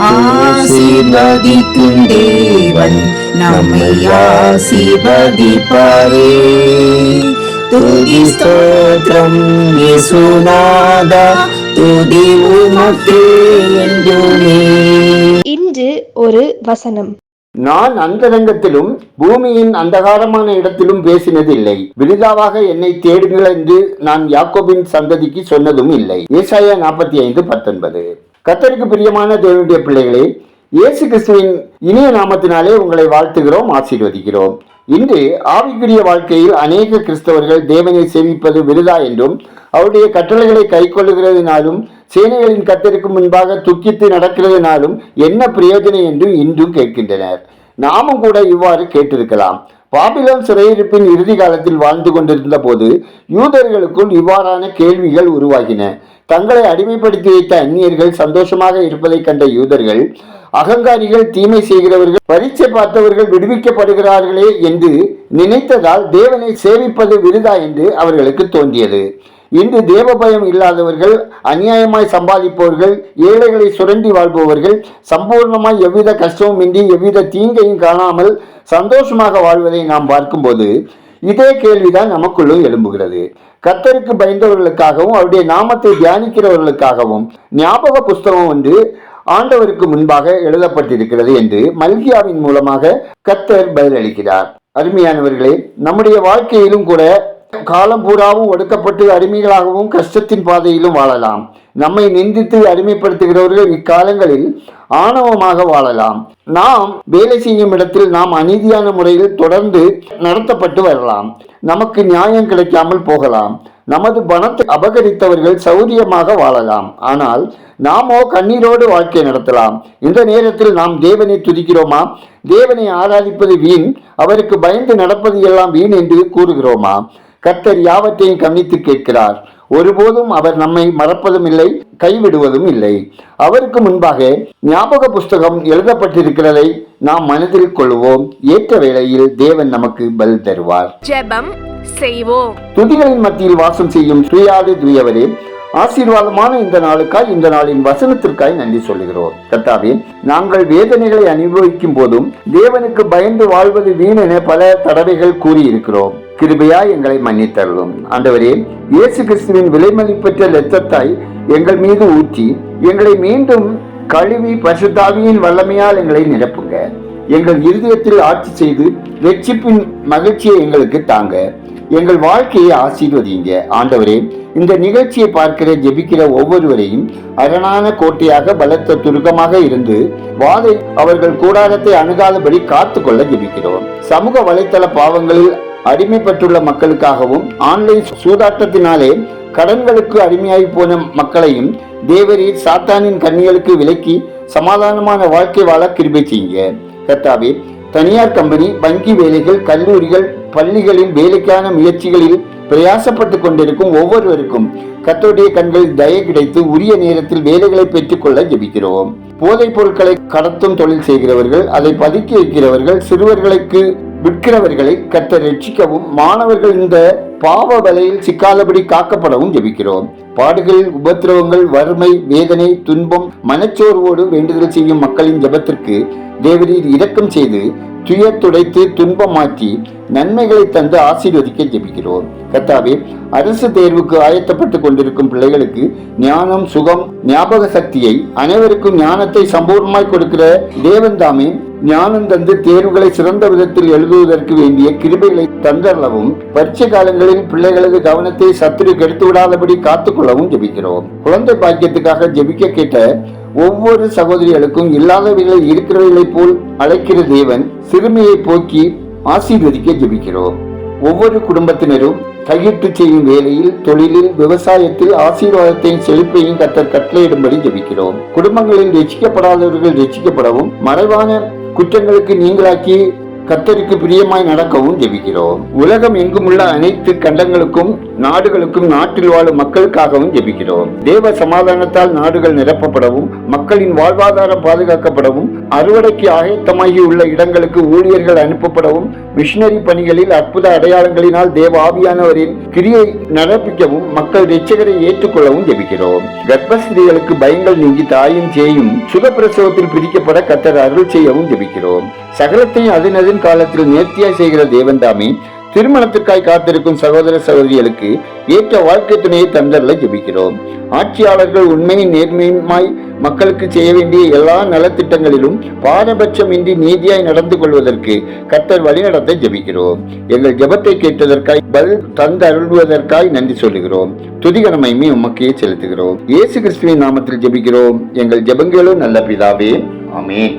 ஆசீர்வதிக்கும் தேவன் நம்மை ஆசீர்வதிப்பாரே. துதி ஸ்தோத்திரம் இயேசுநாதா, துதி உமக்கே என்றுமே. இன்று ஒரு வசனம். நான் அந்தரங்கத்திலும் பூமியின் அந்தகாரமான இடத்திலும் பேசினதில்லை. விருதாவாக என்னை தேடுங்கள் என்று நான் யாக்கோபின் சந்ததிக்கு சொன்னதும் இல்லை. ஏசாயா 45:19. கர்த்தருக்கு பிரியமான தேவனுடைய பிள்ளைகளே, இயேசு கிறிஸ்துவின் இனிய நாமத்தினாலே உங்களை வாழ்த்துகிறோம், ஆசீர்வதிக்கிறோம். இன்று ஆவிக்குரிய வாழ்க்கையில் அநேக கிறிஸ்தவர்கள் தேவனை சேவிப்பது விருதா என்றும் அவருடைய கட்டளைகளை கை கொள்ளுகிறதுனாலும் சேனைகளின் கர்த்தருக்கு முன்பாக துக்கித்து நடக்கிறதுனாலும் என்ன பிரயோஜனம் என்று இன்றும் கேட்கின்றனர். நாமும் கூட இவ்வாறு கேட்டிருக்கலாம். பாபிலோன் சிறையிருப்பின் இறுதி காலத்தில் வாழ்ந்து கொண்டிருந்த போது யூதர்களுக்குள் இவ்வாறான கேள்விகள் உருவாகின. தங்களை அடிமைப்படுத்தி வைத்த அந்நியர்கள் சந்தோஷமாக இருப்பதை கண்ட யூதர்கள், அகங்காரிகள், தீமை செய்கிறவர்கள், பரீட்சை பார்த்தவர்கள் விடுவிக்கப்படுகிறார்களே என்று நினைத்ததால் தேவனை சேவிப்பது விருதா என்று அவர்களுக்கு தோன்றியது. இன்று தேவ பயம் இல்லாதவர்கள், அநியாயமாய் சம்பாதிப்பவர்கள், ஏழைகளை சுரண்டி வாழ்பவர்கள், சம்பூர்ணமாய் எவ்வித கஷ்டமும் இன்றி எவ்வித தீங்கையும் காணாமல் சந்தோஷமாக வாழ்வதை நாம் பார்க்கும்போது இதே கேள்விதான் நமக்குள்ளும் எழும்புகிறது. கர்த்தருக்கு பயந்தவர்களுக்காகவும் அவருடைய நாமத்தை தியானிக்கிறவர்களுக்காகவும் ஞாபக புஸ்தகம் ஒன்று ஆண்டவருக்கு முன்பாக எழுதப்பட்டிருக்கிறது என்று மல்கியாவின் மூலமாக கர்த்தர் பதிலளிக்கிறார். அருமையானவர்களே, நம்முடைய வாழ்க்கையிலும் கூட காலம் பூராவும் ஒடுக்கப்பட்டு அடிமைகளாகவும் கஷ்டத்தின் பாதையிலும் வாழலாம். நம்மை நிந்தித்து அடிமைப்படுத்துகிறவர்கள் இக்காலங்களில் ஆணவமாக வாழலாம். நாம் வேலை செய்யும் இடத்தில் நாம் அநீதியான முறையில் தொடர்ந்து நடத்தப்பட்டு வரலாம். நமக்கு நியாயம் கிடைக்காமல் போகலாம். நமது பணத்தை அபகரித்தவர்கள் சௌரியமாக வாழலாம். ஆனால் நாமோ கண்ணீரோடு வாழ்க்கை நடத்தலாம். இந்த நேரத்தில் நாம் தேவனை துதிக்கிறோமா? தேவனை ஆராதிப்பது வீண், அவருக்கு பயந்து நடப்பது எல்லாம் வீண் என்று கூறுகிறோமா? கர்த்தர் யாவற்றையும் கவனித்து கேட்கிறார். ஒருபோதும் அவர் நம்மை மறப்பதும் இல்லை, கைவிடுவதும் இல்லை. அவருக்கு முன்பாக ஞாபக புஸ்தகம் எழுதப்பட்டிருக்கிறதை நாம் மனதில் கொள்வோம். ஏற்ற வேளையில் தேவன் நமக்கு பதில் தருவார். ஜெபம் செய்வோம். துதிகளின் மத்தியில் வாசம் செய்யும் துயாதி துயவரே, ஆசீர்வாதமான இந்த நாளுக்காய், இந்த நாளின் வசனத்திற்காய் நன்றி சொல்லுகிறோம். கர்த்தாவே, நாங்கள் வேதனைகளை அனுபவிக்கும் போதும் தேவனுக்கு பயந்து வாழ்வது வீணென பல தடவைகள் கூறியிருக்கிறோம். கிருபையாய் எங்களை மன்னித்தருளும். ஆண்டவரே, இயேசு கிறிஸ்துவின் விலைமதிப்பற்ற இரத்தத்தாய் எங்கள் மீது ஊற்றி எங்களை மீண்டும் கழுவி பரிசுத்தாவியின் வல்லமையால் எங்களை நிரப்புங்க. எங்கள் இருதயத்தில் ஆட்சி செய்து ரட்சிப்பின் மகிழ்ச்சியை எங்களுக்கு தாங்க. எங்கள் வாழ்க்கையை ஆசீர்வதிங்க. ஆண்டவரே, இந்த நிகழ்ச்சியை பார்க்கிற ஜெபிக்கிற ஒவ்வொருவரையும் அரணான கோட்டையாக, பலத்த துருக்கமாக இருந்து வாதை அவர்கள் கூடாரத்தை அணுகாதபடி காத்து கொள்ள ஜெபிக்கிறோம். சமூக வலைத்தள பாவங்களில் அடிமைப்பட்டுள்ள மக்களுக்காகவும் ஆன்லைன் சூதாட்டத்தினாலே கடன்களுக்கு அடிமையாகி போன மக்களையும் தேவரீர் சாத்தானின் கண்ணிகளுக்கு விலக்கி சமாதானமான வாழ்க்கை வாழ கிருபை செய்யுங்க. கர்த்தாவே, தனியார் கம்பெனி, வங்கி வேலைகள், கல்லூரிகள், பள்ளிகளில் வேலைக்கான முயற்சிகளில் பிரயாசப்பட்டு கொண்டிருக்கும் ஒவ்வொருவருக்கும் கர்த்தருடைய கண்களில் தயை கிடைத்து உரிய நேரத்தில் வேலைகளை பெற்றுக்கொள்ள ஜெபிக்கிறோம். போதைப் பொருட்களை கடத்தும் தொழில் செய்கிறவர்கள், அதை பதுக்கி வைக்கிறவர்கள், சிறுவர்களுக்கு விற்கிறவர்களை கர்த்தர் ரட்சிக்கவும், மாணவர்கள் இந்த பாவ வலையில் சிக்காதபடி காக்கப்படவும் ஜெபிக்கிறோம். பாடுகள், உபத்திரவங்கள், வறுமை, வேதனை, துன்பம், மனச்சோர்வோடு வேண்டுதல் செய்யும் மக்களின் ஜெபத்திற்கு தேவரீர் இரக்கம் செய்து துயர் துடைத்து துன்பம் மாற்றி நன்மைகளை தந்து ஆசீர்வதிக்க ஜெபிக்கிறோம். கர்த்தாவே, அரசு தேர்வுக்கு ஆயத்தப்பட்டு கொண்டிருக்கும் பிள்ளைகளுக்கு ஞானம், சுகம், ஞாபக சக்தியை, அனைவருக்கும் ஞானத்தை சம்பூர்ணமாய் கொடுக்கிற தேவன் தாமே ஞானம் தந்து தேர்வுகளை சிறந்த விதத்தில் எழுதுவதற்கு வேண்டிய கிருபைகளை தந்தரவும், பரீட்சை காலங்களில் பிள்ளைகளது கவனத்தை சத்துரு கெடுத்து விடாதபடி காத்துக்கொள்ளவும் ஜெபிக்கிறோம். குழந்தை பாக்கியத்துக்காக ஜெபிக்க கேட்ட ஒவ்வொரு சகோதரிகளுக்கும் இல்லாதவைகளை இருக்கிறவைகளைப் போல் அழைக்கிற தேவன் சிறுமியை போக்கி ஆசீர்வதிக்க ஜெபிக்கிறோம். ஒவ்வொரு குடும்பத்தினரும் கையிட்டு செய்யும் வேலையில், தொழிலில், விவசாயத்தில் ஆசீர்வாதத்தையும் செழிப்பையும் கர்த்தர் கட்டளையிடும்படி ஜெபிக்கிறோம். குடும்பங்களில் ரட்சிக்கப்படாதவர்கள் ரட்சிக்கப்படவும், மறைவான குற்றங்களுக்கு நீங்களாக்கி கர்த்தருக்கு பிரியமாய் நடக்கவும் ஜெபிக்கிறோம். உலகம் எங்குமுள்ள அனைத்து கண்டங்களுக்கும் நாடுகளுக்கும் நாட்டில் வாழும் மக்களுக்காகவும் ஜெபிக்கிறோம். தேவ சமாதானத்தால் நாடுகள் நிரப்பப்படவும் மக்களின் வாழ்வாதாரம் பாதுகாக்கப்படவும் அறுவடைக்கு ஆயத்தமாகி உள்ள இடங்களுக்கு ஊழியர்கள் அனுப்பப்படவும் மிஷனரி பணிகளில் அற்புத அடையாளங்களினால் தேவ ஆவியானவரின் கிரியை நடப்பிக்கவும் மக்கள் இரட்சகரை ஏற்றுக்கொள்ளவும் ஜெபிக்கிறோம். கர்ப்பஸ்திரீகளுக்கு பயங்கள் நீங்கி தாயும் சேயும் சுகப்பிரசவத்தில் பிரிக்கப்பட கர்த்தர் அருள் செய்யவும் ஜெபிக்கிறோம். சகலத்தையும் அதன் காலத்தில் நேர்த்தியாய் செய்கிற தேவன் தாமே திருமணத்திற்காய் காத்திருக்கும் சகோதர சகோதரிகளுக்கு ஏற்ற வாழ்க்கை துணையை தந்தரல ஜெபிக்கிறோம். ஆட்சியாளர்கள் உண்மையின் நேர்மையுமாய் மக்களுக்கு செய்ய வேண்டிய எல்லா நலத்திட்டங்களிலும் பாரபட்சமின்றி நீதியாய் நடந்து கொள்வதற்கு கர்த்தர் வழிநடத்த ஜெபிக்கிறோம். எங்கள் ஜெபத்தை கேட்டதற்காய் பதில் தந்து அருள்வதற்காய் நன்றி சொல்லுகிறோம். துதிகனமையுமே உமக்கையே செலுத்துகிறோம். இயேசு கிறிஸ்துவின் நாமத்தில் ஜெபிக்கிறோம் எங்கள் ஜெபங்களும் நல்ல பிதாவே, ஆமென்.